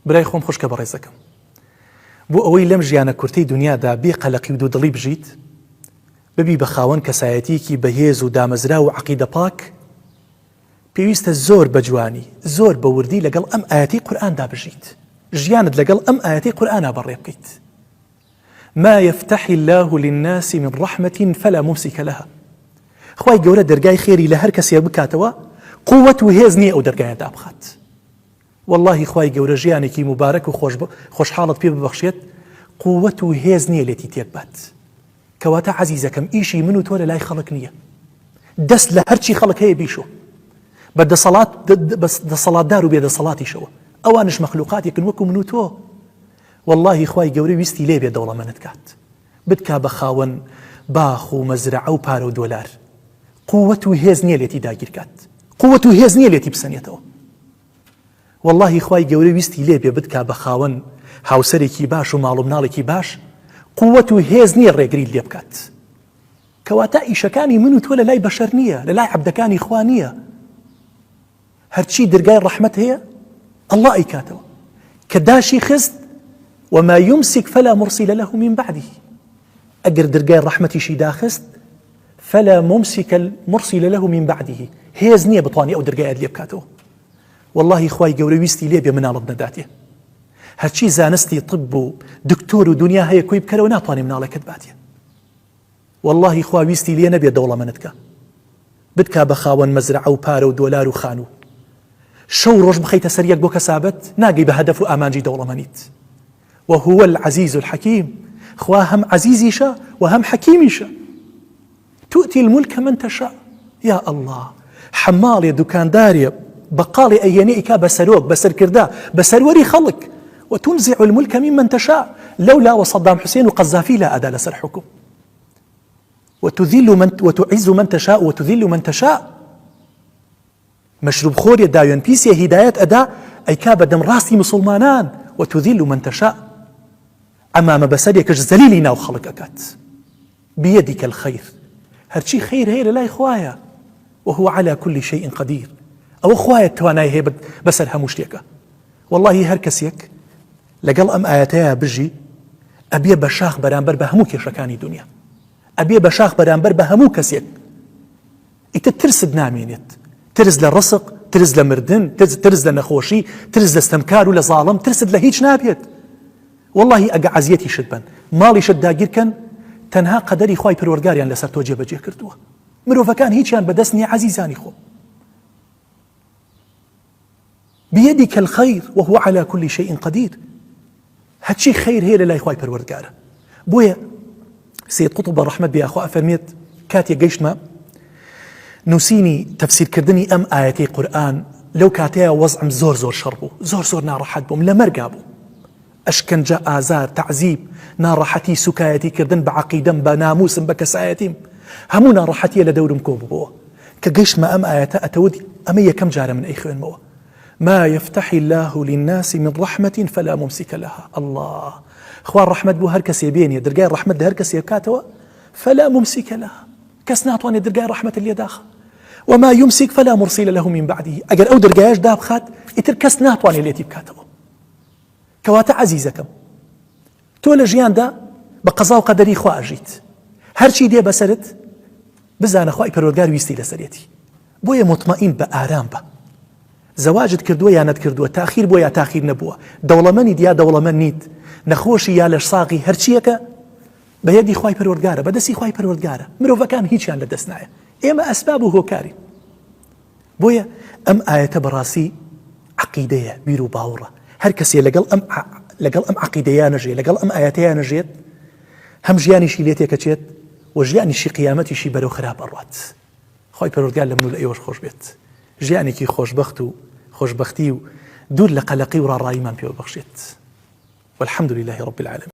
برای خۆم خوشکە بەڕێزەکەم بۆ ئەوەی لەم ژیانە کورتەی دنیادا بێ قەلەقی و دوودڵی بژیت ببی بە خاوەن کەسایەتیەکی بەهێز و دامەزرا و عەقیدە پاک پێویستە زۆر بە جوانی زۆر بە وردی لەگەڵ ئەم ئاەتی قورئاندا بژیت ژیانت لەگەڵ ئەم ئاەتی قورئانە بەڕێ بکەیت ما يفتح الله للناس من رحمة فلا ممسك لها خوای گەورە دەرگای خێری لە هەر کەسێ بکاتەوە قووەت و هێز نییە ئەو دەرگایە دابخات والله خوای گەورە ژیانێکی مبارەک و خۆشحاڵت پێ ببەخشێت قووەت و هێز نییە لێتی تێک بات کەواتە عەزیزەکەم ئیشی من و تۆ لە لای خەڵک نییە دەست لە هەرچی خەڵک هەیە بیشۆ بە دەسەڵاتدار و بێدەسەڵاتیشەوە ئەوانش مەخلوقاتێکن وەکو من و تۆ والله خوای گەورە ویستی لێ بێ دەوڵەمەندت کات بتکا بە خاوەن باخ و مەزرعە و پارە و دۆلار قووەت و هێز نییە لێتی داگیر کات قووەت و هێز نییە لێتی بسەنێتەوە والله خوای گەورە ویستی لێ بێ بتکا بە خاوەن هاوسەرێکی باش و ماڵ و مناڵێکی باش قووەت و هێز نییە ڕێگری لێ بکات کەواتە ئیشەکانی من و تۆ لە لای بەشەر نییە لە لای عەبدەکانی خوا نییە هەرچی دەرگای ڕەحمەت هەیە الله ئەیکاتەوە کە داشی خست وما يمسك فلا مرسل له من بعده ئەگەر دەرگای ڕەحمەتیشی داخست فلا ممسك مرسل له من بعده هێز نییە بتوانێ ئەو دەرگایەت لێ بکاتەوە والله خوای گەورە ویستی لێ بێ مناڵت نەداتێ هەرچی زانستی طب و دکتۆر و دنیا هەیە کۆی بکەرەوە ناتوانێ مناڵەکەت باتێ والله خوا ویستی لێ نەبێ دەوڵەمەندت بتکا بە خاوەن مەزرعە و پارە و دۆلار و خان و شەو ڕۆژ بخەیتە سەر یەک بۆ کەسابەت ناگەی بە هەدەف و ئامانجی دەوڵەمەندیت وهو العزيز الحكيم خوا هم عزيزيشا وهم حكيميشا تؤتي الملك من تشاء يا الله حمالي دكانداري بقالي أيانيك بسروك بسركردا بسروري خلق وتنزع الملك ممن تشاء لولا وصدام حسين وقذافي لا أدى لسر حكم وتعز من تشاء وتذل من تشاء مشروب خوري دايون بيسي هدايات أدا أي كاب دم راسي مسلمانان وتذل من تشاء أمام بسريك زليلي ناو خلقكات بيدك الخير هرشي خير هي لا إخوايا وهو على كل شيء قدير أو إخوايا تواناي هي بسرها مشتيكا والله هركسيك لقل أم آياتها بجي أبي بشاخ برانبر بهموك يشكاني دنيا أبي بشاخ برانبر بهمو كسيك ترسد نامينيت ترز للرسق ترز لمردن ترز لنخوشي ترز لاستمكار ولا ظالم ترسد لهيج نابيت والله أقع عزيتي شدبن مالي شد داگیر كان تنها قدري خواي پروردگاريان لسر تو جێبەجێ کردووە مرۆڤەکان هیچیان بەدەست نییە عزیزانی خۆ بيدك الخير وهو على كل شيء قدير هاتشي خير هي للاي خواي پروردگارە بويا سيد قطب رحمة بي أخوة أفرميت كاتيا قيشما نوسيني تفسير كردني أم آياتي قرآن لو كاتيا وضعم زور شربو زور ناراحت بوم لمرقابو أشكنجا آزار تعذيب ناراحتي سكايتي كردن بعقيدة بناموس بكسايتي همو ناراحتي لدورم كوبو بوا كقيش ما أم آياتا أتودي أمية كم جارة من أي خوين موا ما يفتح الله للناس من رحمة فلا ممسك لها الله خوار رحمة بو هركس يبيني درقاي رحمة ده هركس يبكاتوا فلا ممسك لها كسناتواني درقاي رحمة اللي داخل وما يمسك فلا مرسل له من بعده أجر أو درقايش داب خات يتركس ناتواني اللي تبكاتوا كواتا عزيزكم تولى جيان دا بقضاء قدري خوا أجيت هرشي دي بسرت بزان خواي پروردگار ويستي لسريتي بويا مطمئن بآرام با زواجت كردوه يا ند كردوه تأخير بويا تأخير نبوه دولمني ديا دولمن نيت نخوشي يا لشصاغي هرشيكا بيدي خواي پروردگار بدسي خواي پروردگار مروفكان هيچيان لدسنايا إما أسبابه هو كاري بويا أم آية براسي عقيدة بيرو باورة هر کەسێ لەگەڵ ئەم عەقیدەیانە ژێ لەگەڵ ئەم ئاەتەیانە ژێت هەم ژیانیشی لێ تێکەچێت و ژیانیشی قیامەتیشی بەرەو خراپ ئەڕوات خۆی پەروەردگار لە من و لە ئێوەش خۆش بێت ژیانێکی خۆشبەخت و خۆشبەختی و دوور لە قەلەقی و ڕاڕاییمان پێوە بەخشێت والحەمد لله رب العالمين